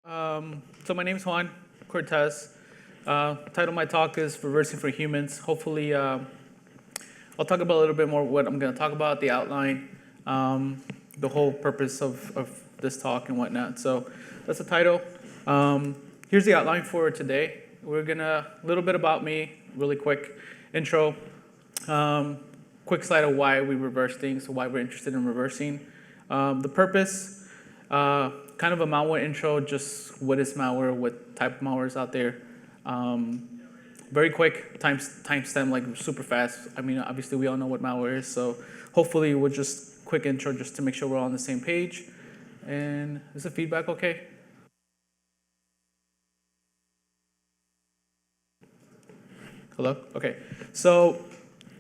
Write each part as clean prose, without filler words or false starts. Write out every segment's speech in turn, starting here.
So my name is Juan Cortez. Title of my talk is Reversing for Humans. Hopefully, I'll talk about a little bit more what I'm going to talk about, the outline, the whole purpose of this talk and whatnot. So that's the title. Here's the outline for today. We're going to, a little bit about me, really quick intro, quick slide of why we reverse things, why we're interested in reversing. The purpose, kind of a malware intro, just what is malware, what type of malware is out there. Very quick, timestamp, like super fast. I mean, obviously we all know what malware is, so hopefully we'll just quick intro just to make sure we're all on the same page. And is the feedback okay? Hello? Okay. So,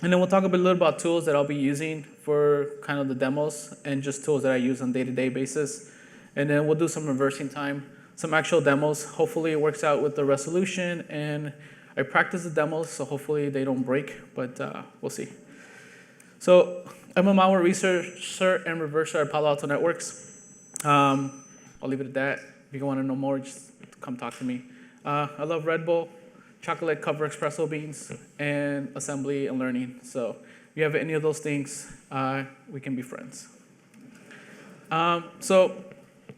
and then we'll talk a little about tools that I'll be using for kind of the demos and just tools that I use on a day-to-day basis. And then we'll do some reversing time, some actual demos. Hopefully it works out with the resolution. And I practice the demos, so hopefully they don't break, but we'll see. So I'm a malware researcher and reverser at Palo Alto Networks. I'll leave it at that. If you want to know more, just come talk to me. I love Red Bull, chocolate cover espresso beans, and assembly and learning. So if you have any of those things, we can be friends. So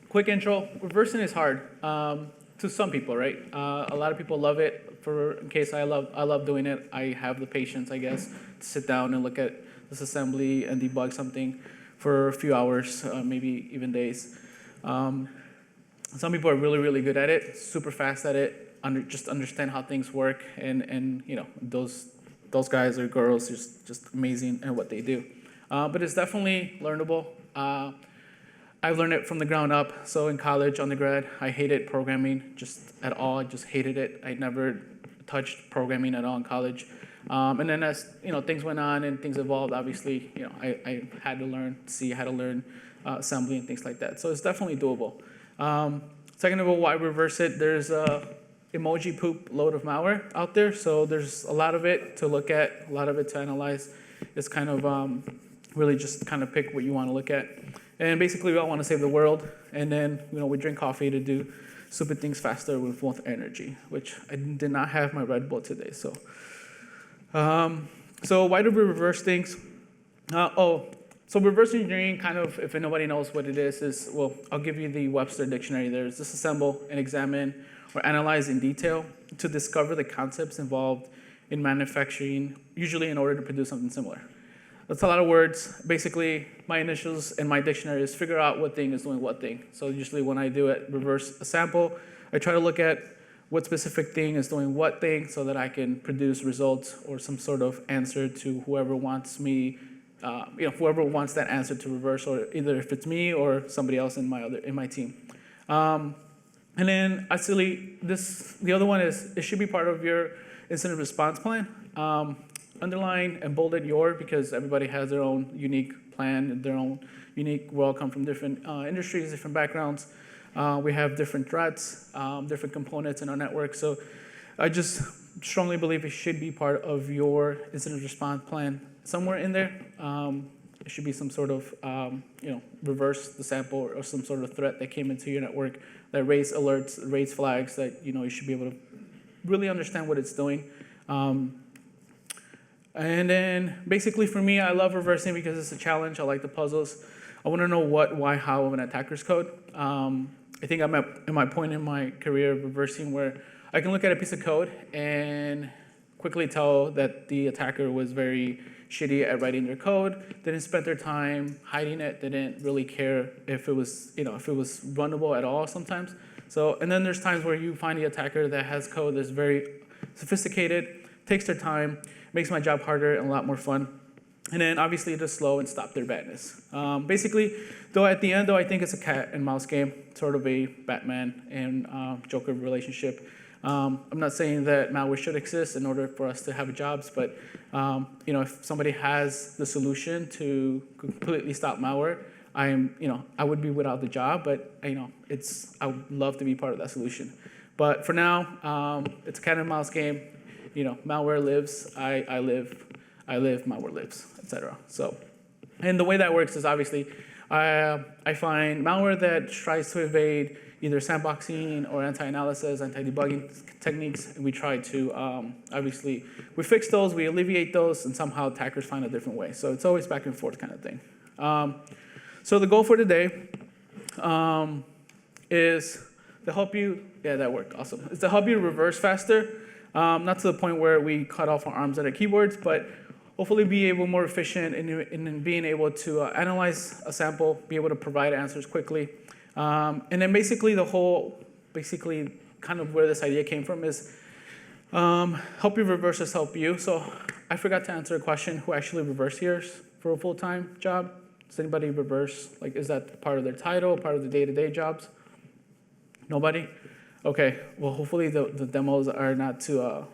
quick intro, reversing is hard to some people, right? A lot of people love it. In case I love doing it. I have the patience, I guess, to sit down and look at this assembly and debug something for a few hours, maybe even days. Some people are really, really good at it, super fast at it, just understand how things work, and you know, those guys or girls are just amazing at what they do. But it's definitely learnable. I've learned it from the ground up. So in college, undergrad, I hated programming just at all. I just hated it. I never touched programming at all in college. And then as you know, things went on and things evolved, obviously, you know, I had to learn C, how to learn assembly and things like that. So it's definitely doable. Second of all, why reverse it? There's a emoji poop load of malware out there. So there's a lot of it to look at, a lot of it to analyze. It's kind of really just kind of pick what you want to look at. And basically, we all want to save the world. And then, you know, we drink coffee to do stupid things faster with more energy, which I did not have my Red Bull today. So, so why do we reverse things? So reverse engineering, kind of, if nobody knows what it is, well, I'll give you the Webster dictionary. There's disassemble and examine or analyze in detail to discover the concepts involved in manufacturing, usually in order to produce something similar. That's a lot of words. Basically, my initials in my dictionary is figure out what thing is doing what thing. So usually when I do it, reverse a sample, I try to look at what specific thing is doing what thing so that I can produce results or some sort of answer to whoever wants me, whoever wants that answer to reverse, or either if it's me or somebody else in my team. And then actually, the other one is it should be part of your incident response plan. Underline and bolded your, because everybody has their own unique plan, their own unique, we all come from different industries, different backgrounds. We have different threats, different components in our network. So I just strongly believe it should be part of your incident response plan somewhere in there. It should be some sort of, reverse the sample or some sort of threat that came into your network that raised alerts, raised flags that, you know, you should be able to really understand what it's doing. And then basically for me, I love reversing because it's a challenge. I like the puzzles. I want to know what, why, how of an attacker's code. I think I'm at my point in my career of reversing where I can look at a piece of code and quickly tell that the attacker was very shitty at writing their code, didn't spend their time hiding it, didn't really care if it was, if it was runnable at all sometimes. So, and then there's times where you find the attacker that has code that's very sophisticated, takes their time, makes my job harder and a lot more fun. And then obviously just slow and stop their badness. Basically, though at the end, I think it's a cat and mouse game, sort of a Batman and Joker relationship. I'm not saying that malware should exist in order for us to have jobs, but if somebody has the solution to completely stop malware, I would be without the job, but I would love to be part of that solution. But for now, it's a cat and mouse game. Malware lives, I live, malware lives, etc. So, and the way that works is obviously, I find malware that tries to evade either sandboxing or anti-analysis, anti-debugging techniques. And we try to, obviously, we fix those, we alleviate those, and somehow attackers find a different way. So it's always back and forth kind of thing. So the goal for today is to help you, yeah, that worked, awesome. Is to help you reverse faster, not to the point where we cut off our arms at our keyboards, but hopefully be able more efficient in being able to analyze a sample, be able to provide answers quickly. And then basically kind of where this idea came from is help you reverse us help you. So I forgot to answer a question, who actually reverse here for a full-time job? Does anybody reverse? Like, is that part of their title, part of the day-to-day jobs? Nobody? Okay, well, hopefully the demos are not too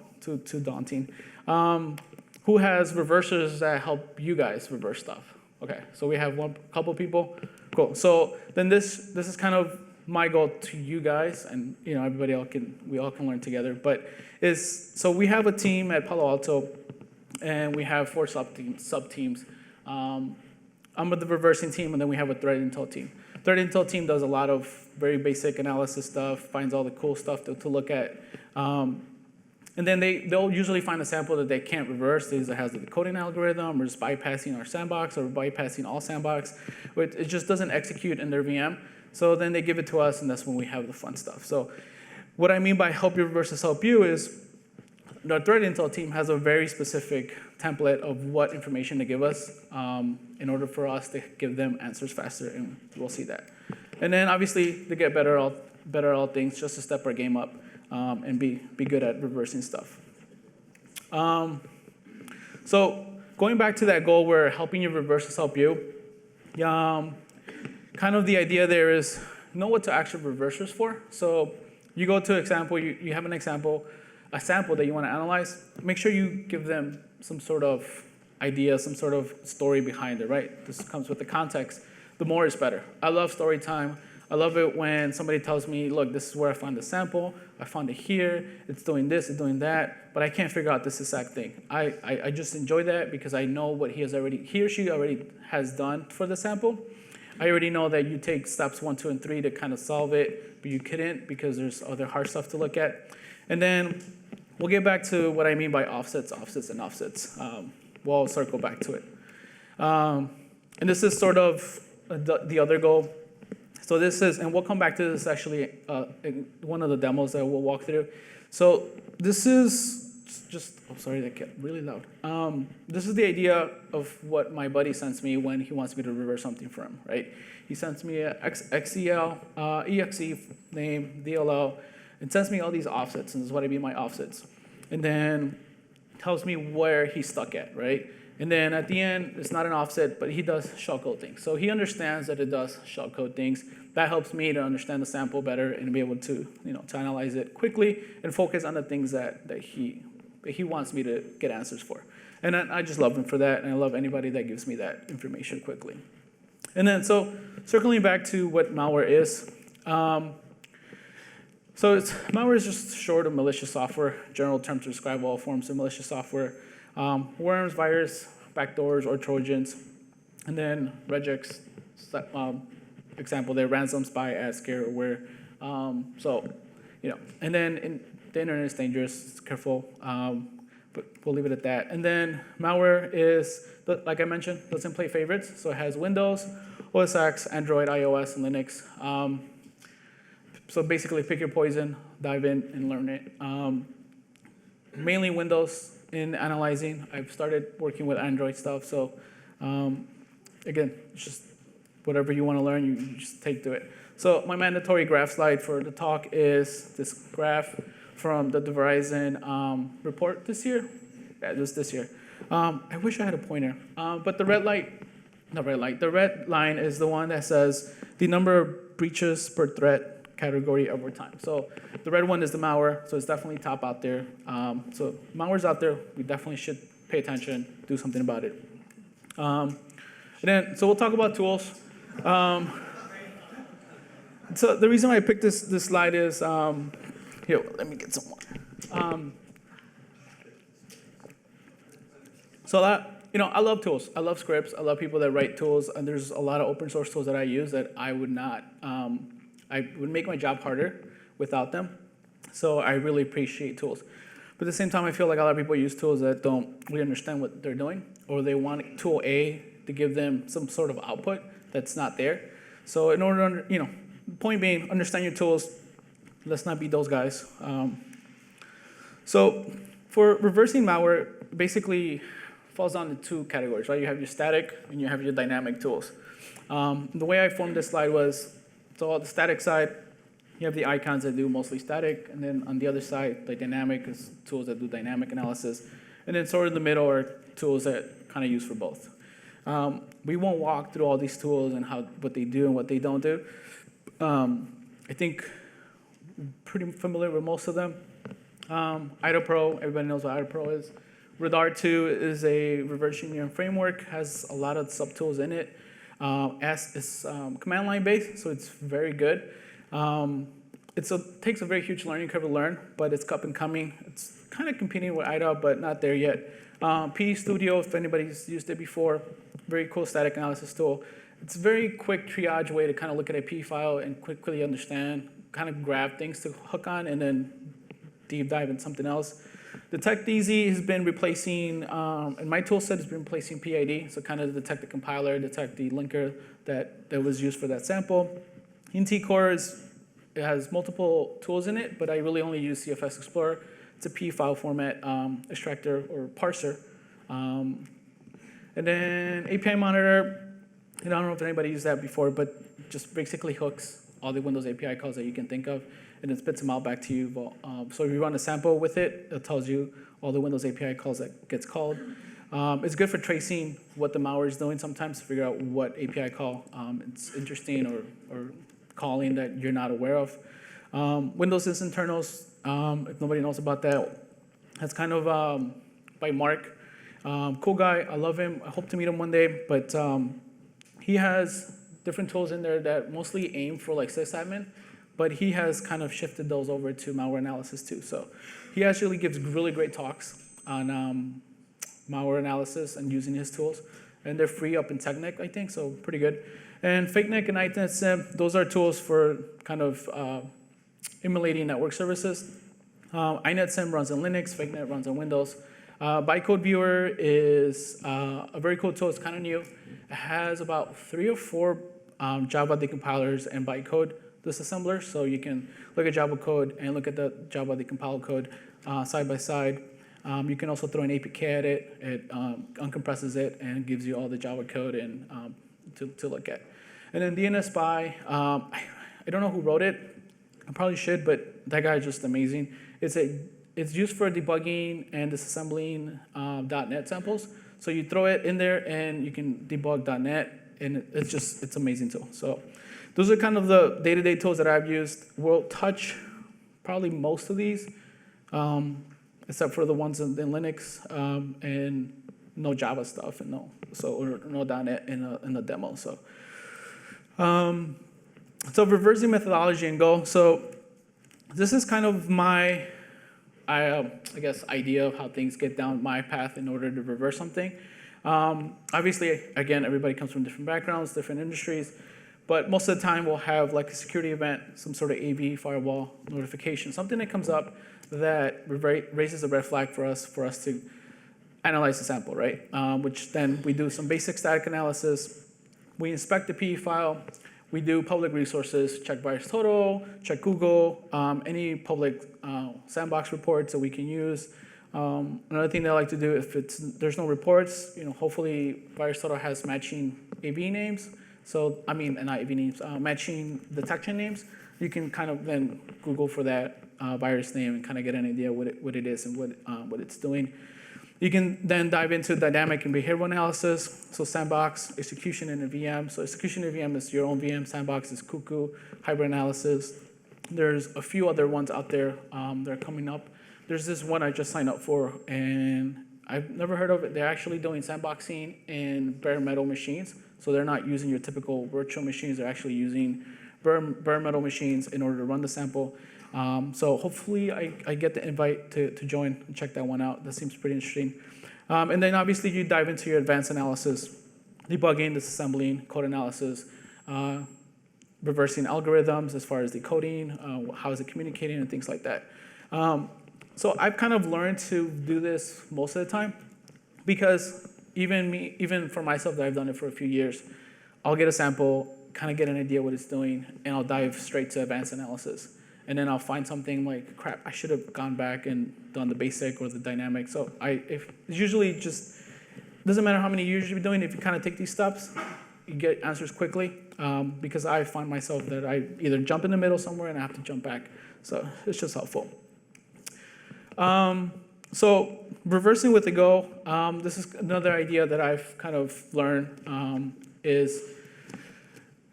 daunting. Who has reversers that help you guys reverse stuff? Okay, so we have couple people. Cool. So then this is kind of my goal to you guys, and everybody we all can learn together. But so we have a team at Palo Alto, and we have 4 sub teams. I'm with the reversing team, and then we have a threat intel team. Threat intel team does a lot of very basic analysis stuff, finds all the cool stuff to look at. And then they'll usually find a sample that they can't reverse. It either has a decoding algorithm, or just bypassing our sandbox, or bypassing all sandbox. It just doesn't execute in their VM. So then they give it to us, and that's when we have the fun stuff. So what I mean by help you versus help you is the threat intel team has a very specific template of what information to give us in order for us to give them answers faster, and we'll see that. And then obviously to get better at all things, just to step our game up and be good at reversing stuff. So going back to that goal where helping you reverse is help you, kind of the idea there is know what to actually reversers for. So you go to example, you have a sample that you want to analyze. Make sure you give them some sort of idea, some sort of story behind it, right? This comes with the context. The more is better. I love story time. I love it when somebody tells me, look, this is where I found the sample. I found it here. It's doing this, it's doing that, but I can't figure out this exact thing. I just enjoy that because I know what he or she already has done for the sample. I already know that you take steps 1, 2, and 3 to kind of solve it, but you couldn't because there's other hard stuff to look at. And then we'll get back to what I mean by offsets, and offsets. We'll circle back to it. And this is sort of the other goal. So this is, and we'll come back to this actually in one of the demos that we'll walk through. So this is just, oh, sorry, that got really loud. This is the idea of what my buddy sends me when he wants me to reverse something for him, right? He sends me a XEL, EXE name, DLL, and sends me all these offsets, and this is what I mean by offsets. And then tells me where he's stuck at, right? And then at the end, it's not an offset, but he does shellcode things. So he understands that it does shellcode things. That helps me to understand the sample better and be able to, to analyze it quickly and focus on the things that he wants me to get answers for. And I just love him for that, and I love anybody that gives me that information quickly. And then, so circling back to what malware is. So malware is just short of malicious software, general term to describe all forms of malicious software. Worms, virus, backdoors, or Trojans. And then regex, example there, ransom, spy, ad, scareware. And then the internet is dangerous, careful, but we'll leave it at that. And then malware is, like I mentioned, doesn't play favorites. So it has Windows, OS X, Android, iOS, and Linux. So basically pick your poison, dive in, and learn it. Mainly Windows in analyzing. I've started working with Android stuff. So again, it's just whatever you want to learn, you just take to it. So my mandatory graph slide for the talk is this graph from the Verizon report this year. Yeah, just this year. I wish I had a pointer. But the red line is the one that says the number of breaches per threat category over time. So the red one is the malware, so it's definitely top out there. So malware's out there. We definitely should pay attention, do something about it. So we'll talk about tools. So the reason why I picked this slide is, here, let me get some more. So I love tools. I love scripts. I love people that write tools, and there's a lot of open source tools that I use that I would not I would make my job harder without them. So I really appreciate tools. But at the same time, I feel like a lot of people use tools that don't really understand what they're doing, or they want tool A to give them some sort of output that's not there. So in order to, point being, understand your tools. Let's not be those guys. So for reversing malware, basically falls down to two categories, right? You have your static and you have your dynamic tools. The way I formed this slide was, so on the static side, you have the icons that do mostly static, and then on the other side, the dynamic is tools that do dynamic analysis, and then sort of in the middle are tools that kind of use for both. We won't walk through all these tools and what they do and what they don't do. I think I'm pretty familiar with most of them. IDOPro, everybody knows what IDOPro is. Radar2 is a reverse engineering framework, has a lot of subtools in it. It's command line based, so it's very good. It takes a very huge learning curve to learn, but it's up and coming. It's kind of competing with IDOP, but not there yet. PE Studio, if anybody's used it before, very cool static analysis tool. It's a very quick triage way to kind of look at a PE file and quickly understand, kind of grab things to hook on, and then deep dive in something else. Detect Easy has been replacing, in my tool set, has been replacing PID, so kind of detect the compiler, detect the linker that was used for that sample. Core it has multiple tools in it, but I really only use CFS Explorer. It's a P file format extractor or parser. And then API Monitor, I don't know if anybody used that before, but just basically hooks all the Windows API calls that you can think of, and then spits them out back to you. So if you run a sample with it, it tells you all the Windows API calls that gets called. It's good for tracing what the malware is doing sometimes to figure out what API call it's interesting or calling that you're not aware of. Windows is internals, if nobody knows about that. That's kind of by Mark. Cool guy, I love him. I hope to meet him one day, but he has different tools in there that mostly aim for like sysadmin, but he has kind of shifted those over to malware analysis too. So he actually gives really great talks on malware analysis and using his tools. And they're free up in TechNet, I think, so pretty good. And FakeNet and INetSim, those are tools for kind of emulating network services. INetSim runs on Linux, FakeNet runs on Windows. Bytecode Viewer is a very cool tool. It's kind of new. It has about 3 or 4 Java decompilers and bytecode disassemblers, so you can look at Java code and look at the Java decompiled code side by side. You can also throw an APK at it. It uncompresses it and gives you all the Java code and to look at. And then DNS Spy, I don't know who wrote it. I probably should, but that guy is just amazing. It's used for debugging and disassembling .NET samples. So you throw it in there and you can debug .NET, and it's amazing tool. So those are kind of the day-to-day tools that I've used. We'll touch probably most of these, except for the ones in Linux and no Java stuff and no .NET in the demo. So reversing methodology in Go. So this is kind of my I guess, idea of how things get down my path in order to reverse something. Obviously, again, everybody comes from different backgrounds, different industries, but most of the time we'll have like a security event, some sort of AV, firewall, notification, something that comes up that raises a red flag for us to analyze the sample, right? Which then we do some basic static analysis. We inspect the PE file. We do public resources, check VirusTotal, check Google, any public sandbox reports that we can use. Another thing that I like to do, if there's no reports, hopefully VirusTotal has matching AV names. So, not AV names, matching detection names. You can kind of then Google for that virus name and kind of get an idea what it is and what it's doing. You can then dive into dynamic and behavioral analysis, so sandbox, execution in a VM. So execution in a VM is your own VM, sandbox is Cuckoo, hybrid analysis. There's a few other ones out there that are coming up. There's this one I just signed up for, and I've never heard of it. They're actually doing sandboxing in bare metal machines. So they're not using your typical virtual machines. They're actually using bare metal machines in order to run the sample. So hopefully I get the invite to join and check that one out. That seems pretty interesting. And then obviously you dive into your advanced analysis, debugging, disassembling, code analysis, reversing algorithms as far as decoding, how is it communicating, and things like that. So I've kind of learned to do this most of the time because even for myself that I've done it for a few years, I'll get a sample, kind of get an idea what it's doing, and I'll dive straight to advanced analysis. And then I'll find something like, crap, I should have gone back and done the basic or the dynamic. So it's usually just, doesn't matter how many years you're doing, if you kind of take these steps, you get answers quickly. Because I find myself that I either jump in the middle somewhere and I have to jump back. So it's just helpful. So reversing with the Go, this is another idea that I've kind of learned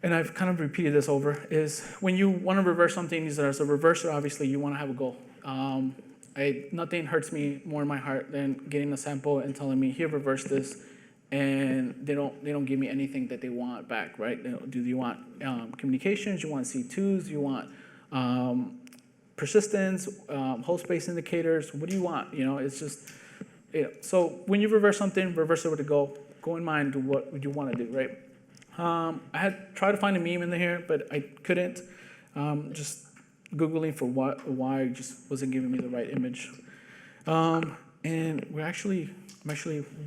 and I've kind of repeated this over, is when you want to reverse something, as a reverser, obviously you want to have a goal. Nothing hurts me more in my heart than getting a sample and telling me, here, reverse this, and they don't give me anything that they want back, right? Do you want communications? You want C2s? You want persistence, whole space indicators? What do you want? It's just, so when you reverse something, reverse it with a goal. Go in mind to what you want to do, right? I had tried to find a meme in here, but I couldn't. Just Googling for why just wasn't giving me the right image. And I'm actually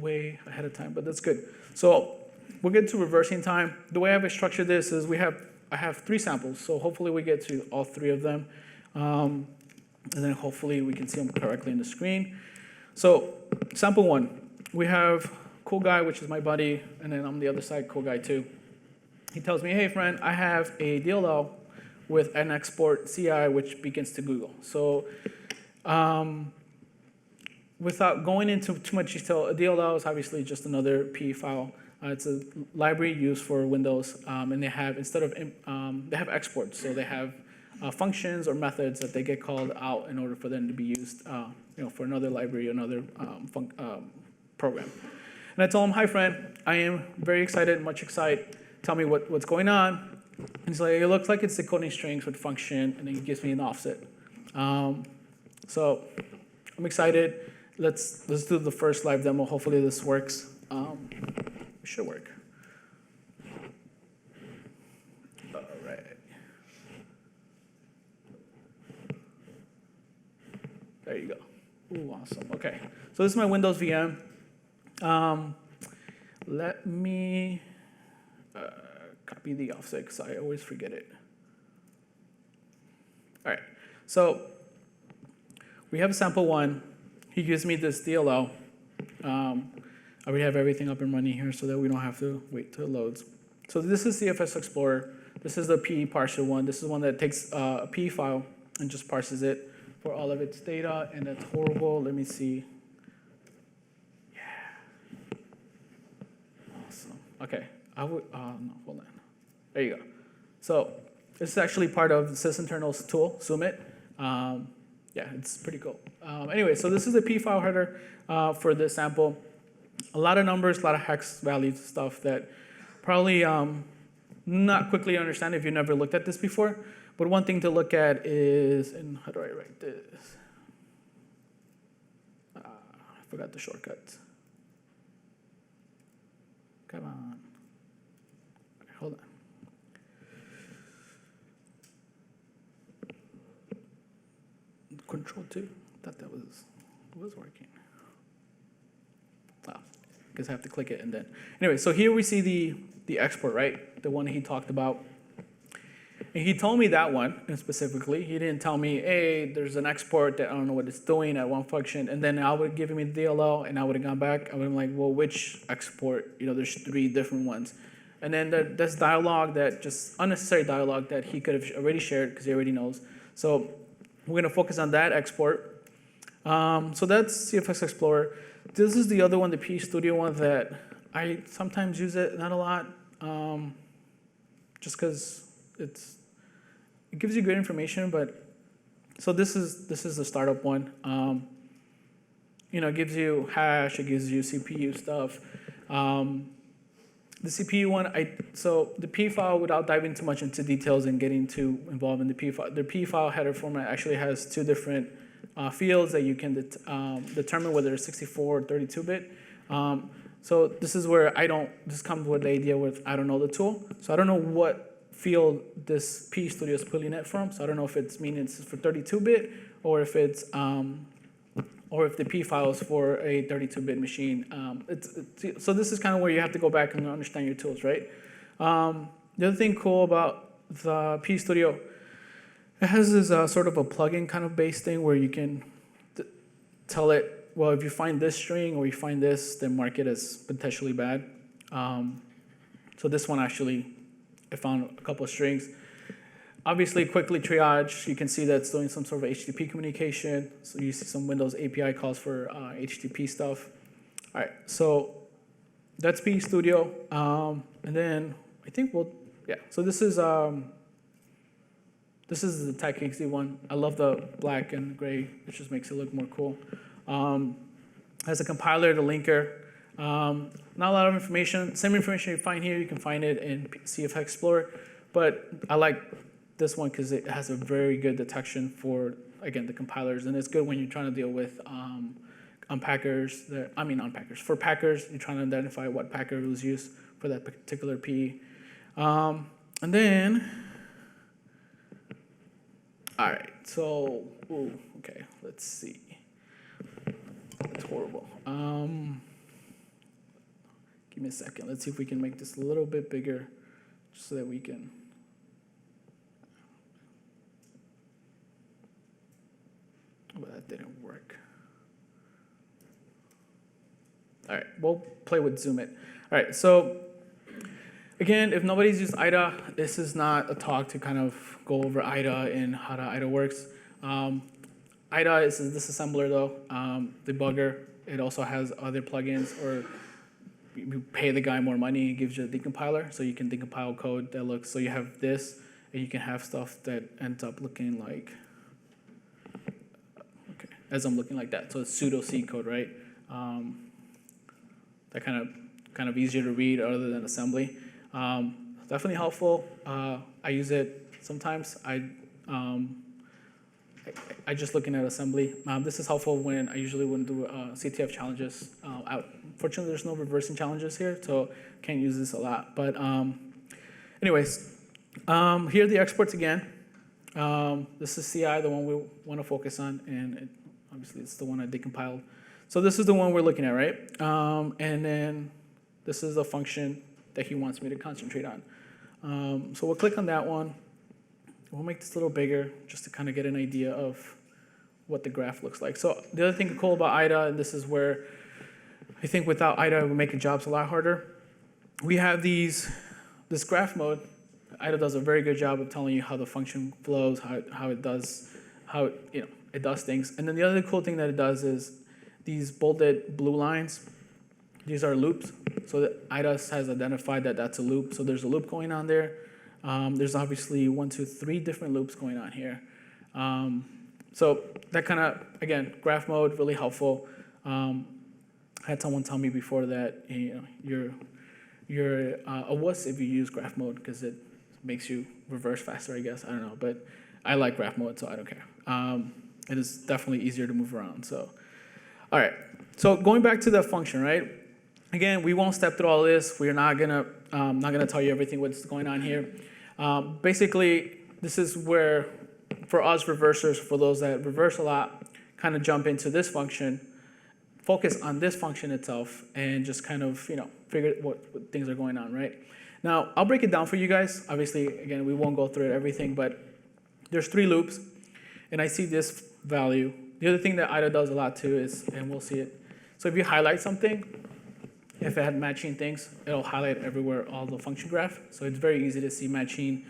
way ahead of time, but that's good. So we'll get to reversing time. The way I've structured this is I have 3 samples, so hopefully we get to all 3 of them. And then hopefully we can see them correctly in the screen. So sample 1, we have cool guy, which is my buddy, and then on the other side, cool guy 2. He tells me, hey friend, I have a DLL with an export CI which beacons to Google. So without going into too much detail, a DLL is obviously just another PE file. It's a library used for Windows, and they have, they have exports. So they have functions or methods that they get called out in order for them to be used for another library, another program. And I told him, hi friend, I am very excited, much excited. Tell me what's going on. And he's like, it looks like it's decoding strings with function, and then he gives me an offset. So I'm excited. Let's do the first live demo. Hopefully this works. It should work. All right. There you go. Ooh, awesome. Okay. So this is my Windows VM. Let me copy the offset because I always forget it. All right. So we have sample 1. He gives me this DLL. I already have everything up and running here so that we don't have to wait till it loads. So this is CFS Explorer. This is the PE parser one. This is one that takes a PE file and just parses it for all of its data, and that's horrible. Let me see. Yeah. Awesome. Okay. No, hold on. There you go. So this is actually part of the sysinternals tool, Sumit. Yeah, it's pretty cool. Anyway, so this is the P file header for this sample. A lot of numbers, a lot of hex values, stuff that probably not quickly understand if you've never looked at this before. But one thing to look at is, and how do I write this? I forgot the shortcuts. Come on. Okay, hold on. Control 2. I thought that was working. Oh, I guess I have to click it and then. Anyway, so here we see the export, right? The one he talked about. And he told me that one specifically. He didn't tell me, hey, there's an export that I don't know what it's doing at one function. And then I would give him the DLL and I would have gone back. I would have been like, well, which export? There's 3 different ones. And then there's dialogue that just unnecessary dialogue that he could have already shared because he already knows. So we're going to focus on that export. So that's CFS Explorer. This is the other one, the P Studio one, that I sometimes use it, not a lot, just because it gives you good information. But so this is the startup one. It gives you hash, it gives you CPU stuff. The CPU one, so the P file, without diving too much into details and getting too involved in the P file, the P file header format actually has 2 different fields that you can determine whether it's 64 or 32-bit. So this is where this comes with the idea with I don't know the tool. So I don't know what field this P Studio is pulling it from. So I don't know if it's meaning it's for 32-bit or if it's or if the P file is for a 32-bit machine. So this is kind of where you have to go back and understand your tools, right? The other thing cool about the P Studio, it has this sort of a plugin kind of base thing where you can tell it, well, if you find this string or you find this, then mark it as potentially bad. So this one actually, I found a couple of strings. Obviously, quickly triage, you can see that it's doing some sort of HTTP communication. So you see some Windows API calls for HTTP stuff. All right, so that's P Studio. And then I think so this is the TechXD one. I love the black and gray. It just makes it look more cool. Has a compiler, the linker. Not a lot of information. Same information you find here, you can find it in CF Explorer. But I like this one because it has a very good detection for, again, the compilers. And it's good when you're trying to deal with unpackers. For packers, you're trying to identify what packer was used for that particular P. And then, all right, so, okay, let's see. It's horrible. Give me a second. Let's see if we can make this a little bit bigger just so that we can. But that didn't work. All right, we'll play with Zoom it. All right, so again, if nobody's used IDA, this is not a talk to kind of go over IDA and how the IDA works. IDA is a disassembler though, debugger. It also has other plugins, or you pay the guy more money, he gives you a decompiler, so you can decompile code that looks, so you have this, and you can have stuff that ends up looking like, okay, as I'm looking like that. So it's pseudo C code, right? That kind of easier to read other than assembly. Definitely helpful. I use it sometimes. I just looking at assembly. This is helpful when I usually wouldn't do CTF challenges. Fortunately, there's no reversing challenges here, so can't use this a lot. But anyways, here are the exports again. This is CI, the one we want to focus on, and obviously it's the one I decompiled. So this is the one we're looking at, right? And then this is the function that he wants me to concentrate on. So we'll click on that one. We'll make this a little bigger just to kind of get an idea of what the graph looks like. So the other thing cool about IDA, and this is where I think without IDA, it would make the jobs a lot harder. We have this graph mode. IDA does a very good job of telling you how the function flows, how it does things. And then the other cool thing that it does is these bolded blue lines, these are loops. So that IDA has identified that that's a loop. So there's a loop going on there. There's obviously 3 different loops going on here. So that kind of, again, graph mode, really helpful. I had someone tell me before that you're a wuss if you use graph mode because it makes you reverse faster, I guess. I don't know, but I like graph mode, so I don't care. It is definitely easier to move around. So, all right. So going back to the function, right? Again, we won't step through all this. We're not gonna tell you everything what's going on here. Basically, this is where, for us reversers, for those that reverse a lot, kind of jump into this function, focus on this function itself, and just kind of figure what things are going on, right? Now, I'll break it down for you guys. Obviously, again, we won't go through everything, but there's 3 loops, and I see this value. The other thing that IDA does a lot too is, and we'll see it. So if you highlight something, if it had matching things, it'll highlight everywhere all the function graph. So it's very easy to see matching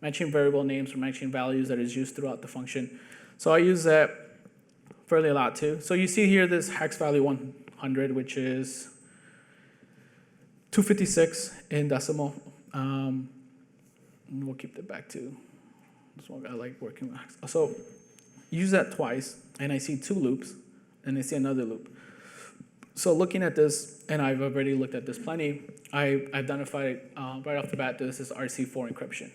variable names or matching values that is used throughout the function. So I use that fairly a lot too. So you see here this hex value 100, which is 256 in decimal. And we'll keep that back to this one I like working with. So use that twice, and I see 2 loops, and I see another loop. So looking at this, and I've already looked at this plenty, I identified right off the bat this is RC4 encryption.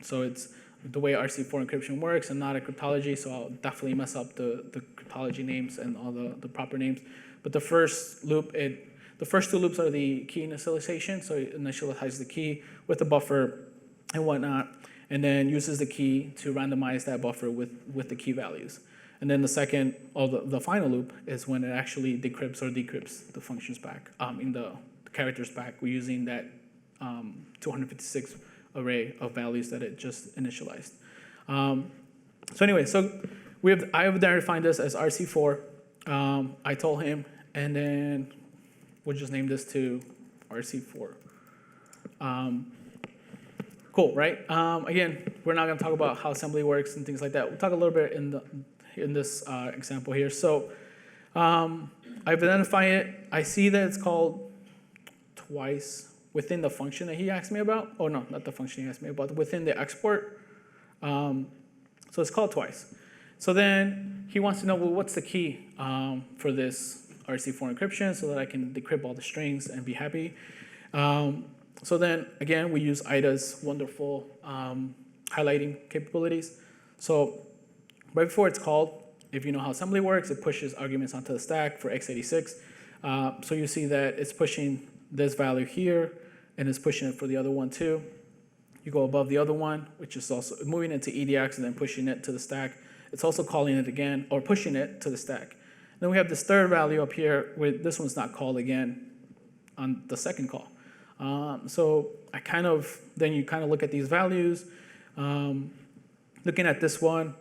So it's the way RC4 encryption works and not a cryptology, so I'll definitely mess up the cryptology names and all the proper names. But the first loop, The first two loops are the key initialization, so it initializes the key with the buffer and whatnot, and then uses the key to randomize that buffer with the key values. And then the second, or the final loop, is when it actually decrypts or decrypts the functions back, in the characters back. We're using that 256 array of values that it just initialized. So anyway, I have identified this as RC4. I told him, and then we'll just name this to RC4. Cool, right? Again, we're not going to talk about how assembly works and things like that. We'll talk a little bit in this example here. So I've identified it. I see that it's called twice within the function that he asked me about. Oh, no, not the function he asked me about, within the export. So it's called twice. So then he wants to know, well, what's the key for this RC4 encryption so that I can decrypt all the strings and be happy. So then, again, we use IDA's wonderful highlighting capabilities. So right before it's called, if you know how assembly works, it pushes arguments onto the stack for x86. So you see that it's pushing this value here, and it's pushing it for the other one too. You go above the other one, which is also moving it to EDX and then pushing it to the stack. It's also calling it again, or pushing it to the stack. Then we have this third value up here, where this one's not called again on the second call. So then you kind of look at these values, looking at this one,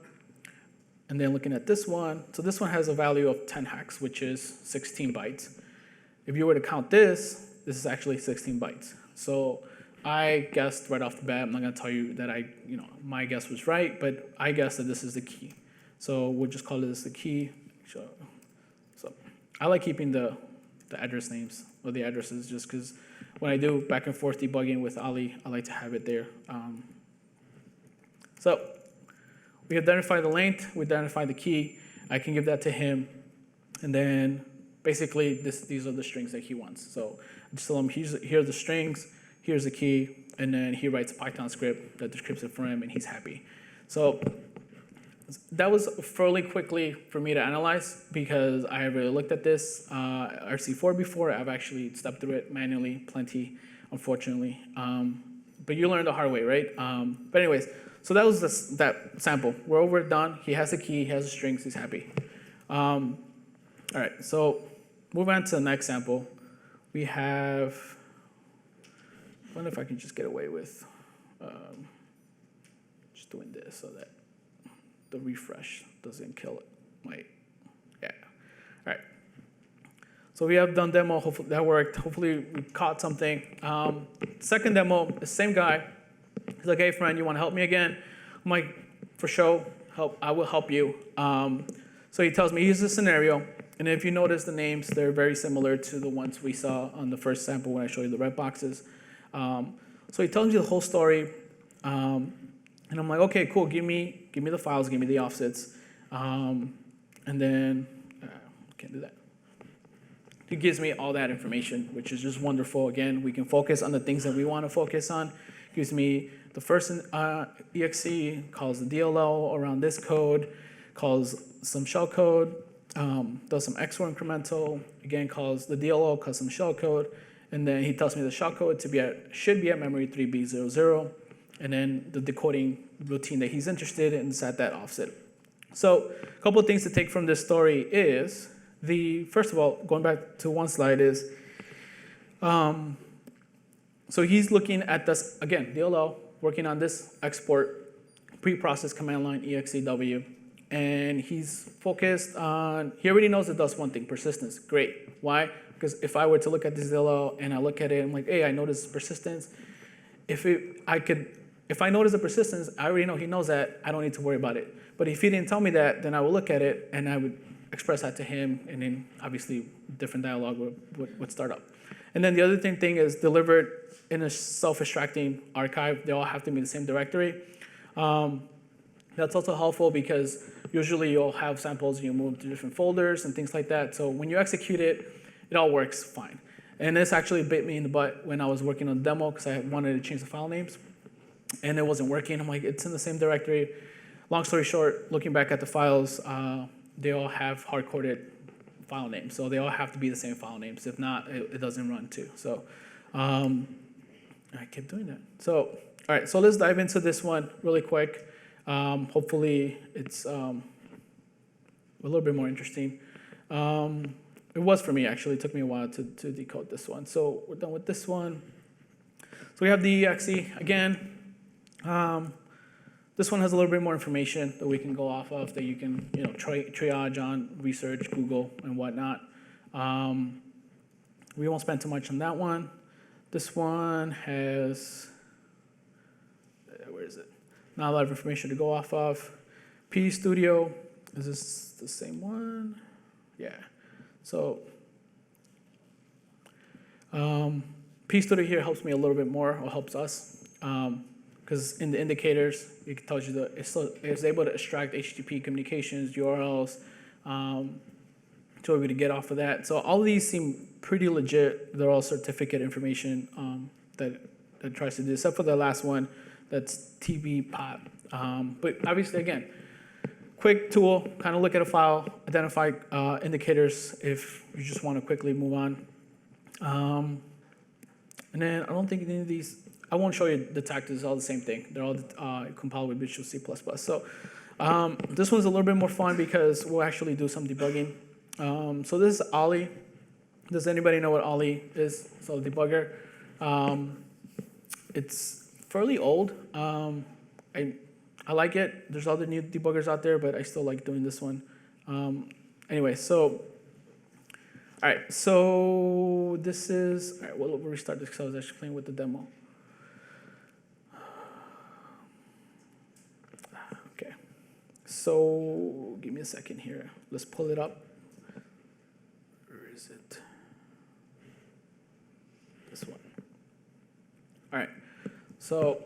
and then looking at this one. So this one has a value of 10 hex, which is 16 bytes. If you were to count this is actually 16 bytes. So I guessed right off the bat, I'm not going to tell you that my guess was right, but I guessed that this is the key. So we'll just call this the key. So I like keeping the address names or the addresses just because when I do back and forth debugging with Ali, I like to have it there. So we identify the length, we identify the key. I can give that to him, and then basically these are the strings that he wants. So I just tell him, here are the strings, here's the key, and then he writes a Python script that decrypts it for him, and he's happy. So that was fairly quickly for me to analyze because I have really looked at this RC4 before. I've actually stepped through it manually plenty, unfortunately. But you learn the hard way, right? But anyways, so that was that sample. We're over done. He has the key, he has the strings, he's happy. All right, so moving on to the next sample. We have, I wonder if I can just get away with just doing this so that the refresh doesn't kill it. Yeah. All right. So we have done demo. Hopefully that worked. Hopefully we caught something. Second demo, the same guy. He's like, hey, friend, you want to help me again? I'm like, for sure, I will help you. So he tells me, here's the scenario. And if you notice the names, they're very similar to the ones we saw on the first sample when I showed you the red boxes. So he tells you the whole story. And I'm like, okay, cool, give me the files, give me the offsets. And then, can't do that. He gives me all that information, which is just wonderful. Again, we can focus on the things that we want to focus on. Gives me the first exe, calls the DLL around this code, calls some shell code, does some XOR incremental, again calls the DLL, calls some shell code, and then he tells me the shell code should be at memory 3B00, and then the decoding routine that he's interested in is at that offset. So a couple of things to take from this story is, first of all, going back to one slide is, so he's looking at this, again, DLL, working on this export, pre-process command line exew, and he's focused on, he already knows it does one thing, persistence. Great. Why? Because if I were to look at this DLL and I look at it, I'm like, hey, I notice persistence. If I notice the persistence, I already know he knows that, I don't need to worry about it. But if he didn't tell me that, then I would look at it and I would express that to him, and then obviously different dialogue would start up. And then the other thing is delivered in a self-extracting archive. They all have to be in the same directory. That's also helpful because usually you'll have samples and you move to different folders and things like that. So when you execute it, it all works fine. And this actually bit me in the butt when I was working on the demo because I wanted to change the file names and it wasn't working. I'm like, it's in the same directory. Long story short, looking back at the files, they all have hard-coded file name. So they all have to be the same file names. If not, it doesn't run too. So I keep doing that. So all right, so let's dive into this one really quick. Hopefully it's a little bit more interesting. It was for me, actually. It took me a while to decode this one. So we're done with this one. So we have the exe again. This one has a little bit more information that we can go off of, that you can triage on, research, Google, and whatnot. We won't spend too much on that one. This one has, where is it? Not a lot of information to go off of. PD Studio, is this the same one? Yeah. So PD Studio here helps me a little bit more, or helps us, because in the indicators, it tells you that it's able to extract HTTP communications, URLs, to be able to get off of that. So all of these seem pretty legit. They're all certificate information that tries to do, except for the last one, that's TBPOP. But obviously, again, quick tool, kind of look at a file, identify indicators if you just want to quickly move on. And then I don't think any of these, I won't show you the tactics, it's all the same thing. They're all compiled with Visual C++. So this one's a little bit more fun because we'll actually do some debugging. So this is Ollie. Does anybody know what Ollie is? So debugger. It's fairly old. I like it. There's other new debuggers out there, but I still like doing this one. Anyway, so, all right, so this is, all right, we'll restart this because I was actually playing with the demo. Okay, so give me a second here. Let's pull it up. Where is it? This one. All right, so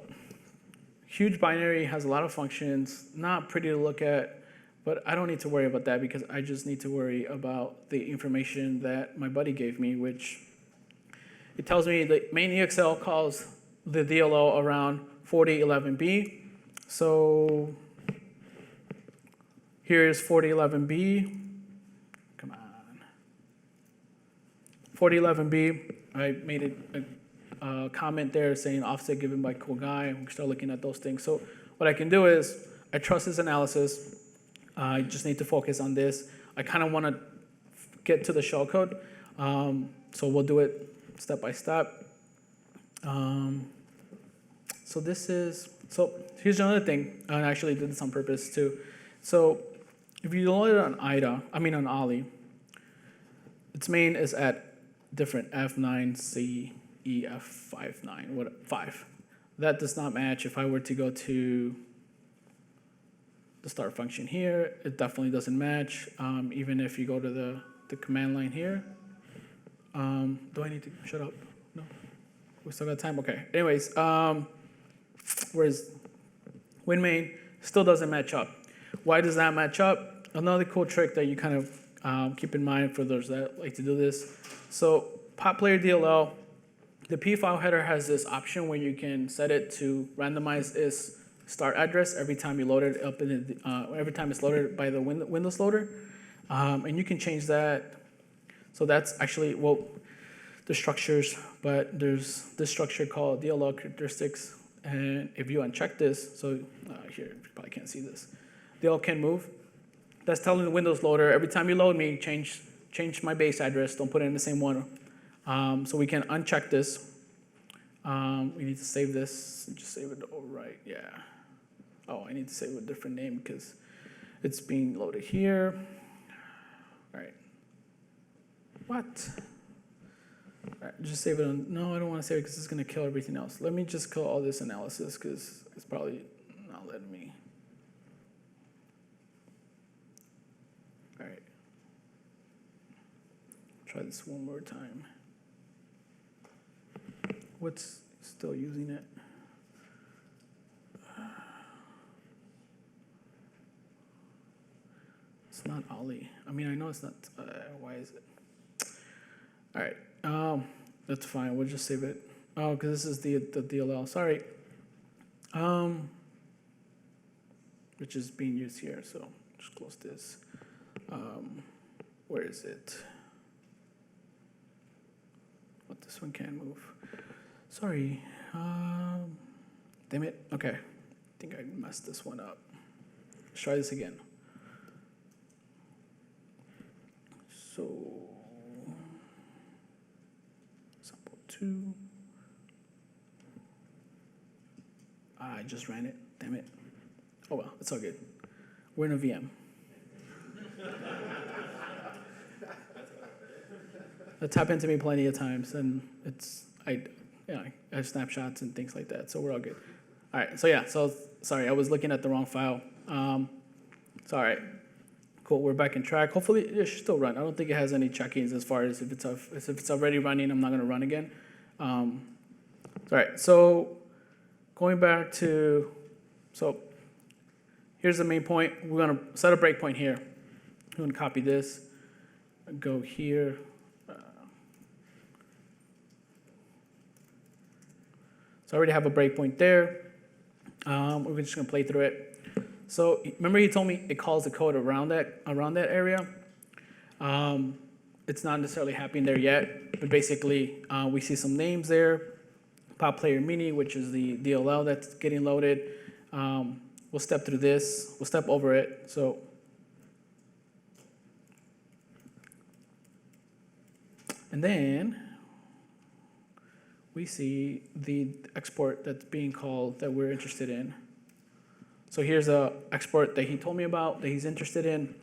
huge binary has a lot of functions, not pretty to look at, but I don't need to worry about that because I just need to worry about the information that my buddy gave me, which it tells me that main EXL calls the DLL around 4011B. So here's 4011B. Come on. 4011B, I made it a comment there saying offset given by cool guy. We can start looking at those things. So what I can do is I trust his analysis. I just need to focus on this. I kind of want to get to the shellcode. So we'll do it step by step. So here's another thing. I actually did this on purpose too. So if you load it on on Ollie, its main is at different F9C. EF59, 5. That does not match. If I were to go to the start function here, it definitely doesn't match. Even if you go to the command line here. Do I need to shut up? No? We still got time? Okay. Anyways, whereas WinMain still doesn't match up. Why does that match up? Another cool trick that you kind of keep in mind for those that like to do this. So pop player DLL, the P file header has this option where you can set it to randomize its start address every time you load it up in every time it's loaded by the Windows loader, and you can change that. So that's actually the structures, but there's this structure called DLL characteristics, and if you uncheck this, so here you probably can't see this, DLL can move. That's telling the Windows loader every time you load me, change my base address. Don't put it in the same one. So we can uncheck this. We need to save this. Just save it right. Yeah. Oh, I need to save it with a different name because it's being loaded here. All right. What? All right, just save it on. No, I don't want to save it because it's going to kill everything else. Let me just kill all this analysis because it's probably not letting me. All right. Try this one more time. What's still using it? It's not Ollie. I mean, I know it's not. Why is it? All right. That's fine. We'll just save it. Oh, because this is the DLL. Sorry. Which is being used here. So just close this. where is it? But this one can't move. Sorry. Damn it. Okay. I think I messed this one up. Let's try this again. So, sample 2. I just ran it. Damn it. Oh well, it's all good. We're in a VM. That's happened to me plenty of times, and I have snapshots and things like that, so we're all good. All right, so yeah, so sorry, I was looking at the wrong file. It's all right. Cool, we're back in track. Hopefully it should still run. I don't think it has any checkings as far as if it's already running, I'm not gonna run again. All right, so going back to, so here's the main point. We're gonna set a breakpoint here. I'm gonna copy this, go here. So I already have a breakpoint there. We're just gonna play through it. So remember he told me it calls the code around that area. It's not necessarily happening there yet, but basically we see some names there. Pop Player Mini, which is the DLL that's getting loaded. We'll step through this. We'll step over it. So and then we see the export that's being called that we're interested in. So here's a export that he told me about that he's interested in,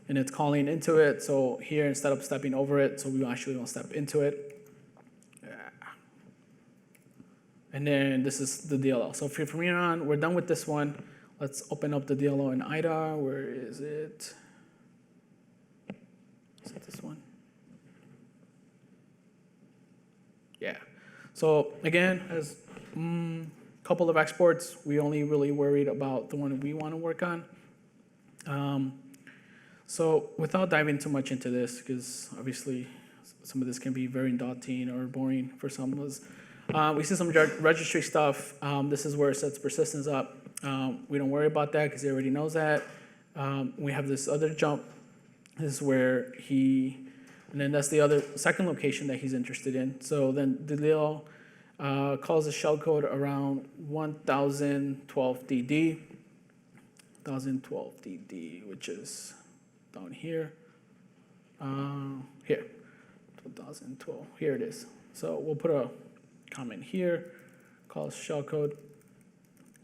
and it's calling into it. So here, instead of stepping over it, so we actually don't step into it. And then this is the DLL. So from here on, we're done with this one. Let's open up the DLL in IDA. Where is it? Is it this one? Yeah. So again, as couple of exports, we only really worried about the one we want to work on. So without diving too much into this, because obviously some of this can be very daunting or boring for some of us, we see some registry stuff. This is where it sets persistence up. We don't worry about that because he already knows that. We have this other jump. This is where and then that's the other second location that he's interested in. So then the DLL calls the shellcode around 1012 DD, 1012 DD, which is down here. Here, 2012. Here it is. So we'll put a comment here, calls shellcode,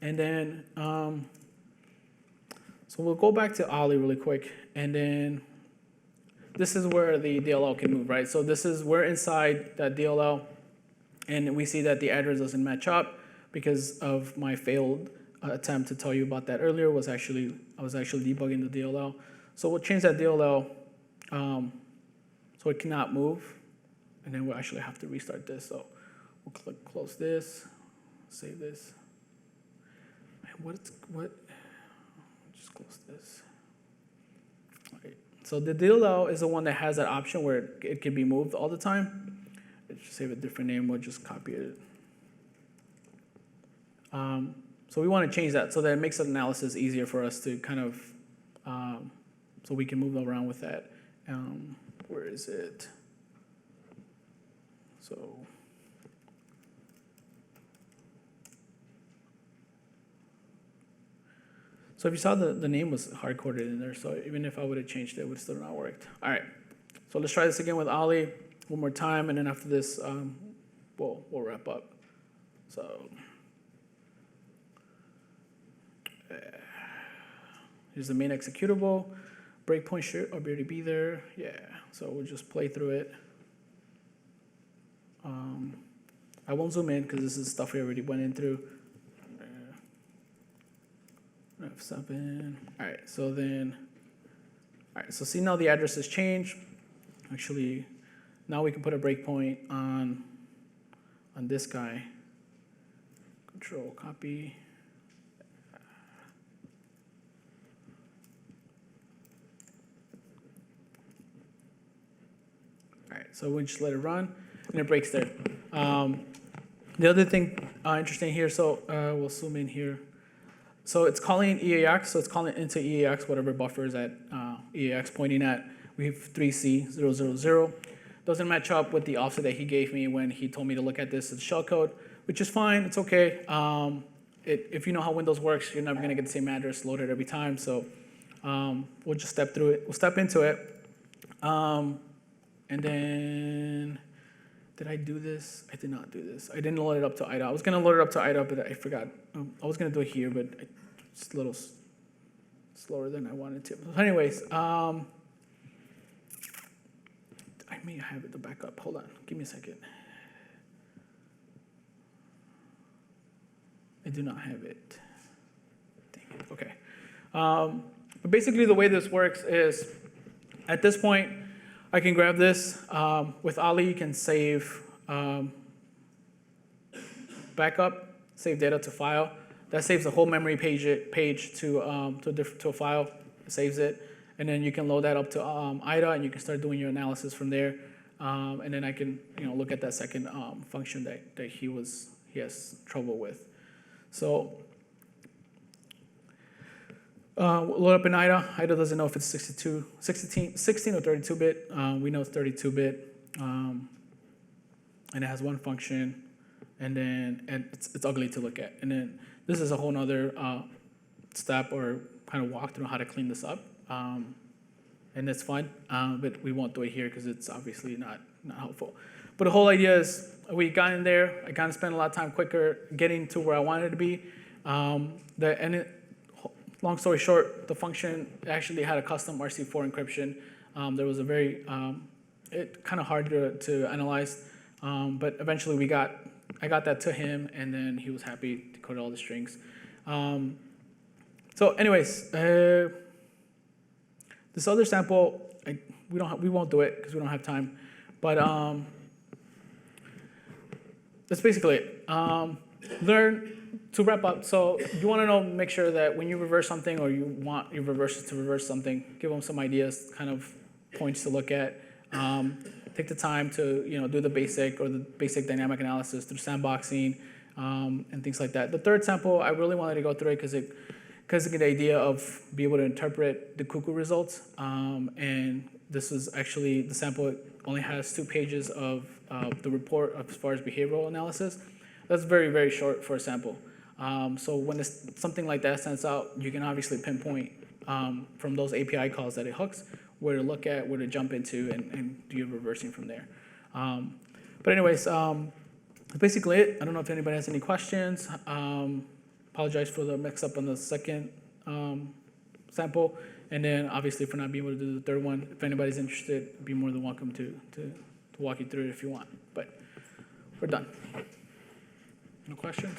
and then so we'll go back to Ollie really quick, and then this is where the DLL can move, right? So we're inside that DLL. And we see that the address doesn't match up because of my failed attempt to tell you about that earlier. I was actually debugging the DLL. So we'll change that DLL so it cannot move, and then we'll actually have to restart this. So we'll click close this, save this. Man, just close this. Okay. So the DLL is the one that has that option where it can be moved all the time. Just save a different name, we'll just copy it. So we want to change that so that it makes the analysis easier for us to kind of, so we can move around with that. Where is it? So if you saw the name was hard-coded in there, so even if I would have changed it, it would still not worked. All right, so let's try this again with Ollie. One more time, and then after this, we'll wrap up. So here's the main executable. Breakpoint should already be there. Yeah, so we'll just play through it. I won't zoom in because this is stuff we already went in through. F7. All right, so see now the address has changed. Actually, now we can put a breakpoint on this guy. Control copy. All right, so we just let it run, and it breaks there. The other thing interesting here, so we'll zoom in here. So it's calling EAX, so it's calling into EAX, whatever buffer is at EAX pointing at. we have 3C000. Doesn't match up with the offset that he gave me when he told me to look at this as shellcode, which is fine. It's okay. If you know how Windows works, you're never going to get the same address loaded every time. So we'll just step through it. We'll step into it. And then, did I do this? I did not do this. I didn't load it up to IDA. I was going to load it up to IDA, but I forgot. I was going to do it here, but it's a little slower than I wanted to. So anyways, I may have it to back up. Hold on. Give me a second. I do not have it. Dang it. Okay. But basically, the way this works is, at this point, I can grab this. With Ali, you can save backup, save data to file. That saves the whole memory page to a file. It saves it. And then you can load that up to IDA, and you can start doing your analysis from there. And then I can look at that second function that he has trouble with. So we'll load up in IDA. IDA doesn't know if it's 16 or 32-bit. We know it's 32-bit. And it has one function. And it's ugly to look at. And then this is a whole other step or kind of walkthrough how to clean this up. And it's fun, but we won't do it here because it's obviously not helpful. But the whole idea is we got in there. I kind of spent a lot of time quicker getting to where I wanted to be. Long story short, the function actually had a custom RC4 encryption. There was a very, it kind of hard to analyze, but eventually I got that to him, and then he was happy to code all the strings. So anyways, this other sample, we won't do it because we don't have time, but that's basically it. Learn to wrap up. So you want to make sure that when you reverse something or you want your reversers to reverse something, give them some ideas, kind of points to look at. Take the time to do the basic or the basic dynamic analysis through sandboxing and things like that. The third sample, I really wanted to go through it because it get the idea of be able to interpret the cuckoo results. And this is actually, the sample only has 2 pages of the report as far as behavioral analysis. That's very, very short for a sample. So when something like that sends out, you can obviously pinpoint from those API calls that it hooks, where to look at, where to jump into, and do your reversing from there. But anyways, that's basically it. I don't know if anybody has any questions. Apologize for the mix-up on the second sample, and then obviously for not being able to do the third one. If anybody's interested, be more than welcome to walk you through it if you want. But we're done. No questions?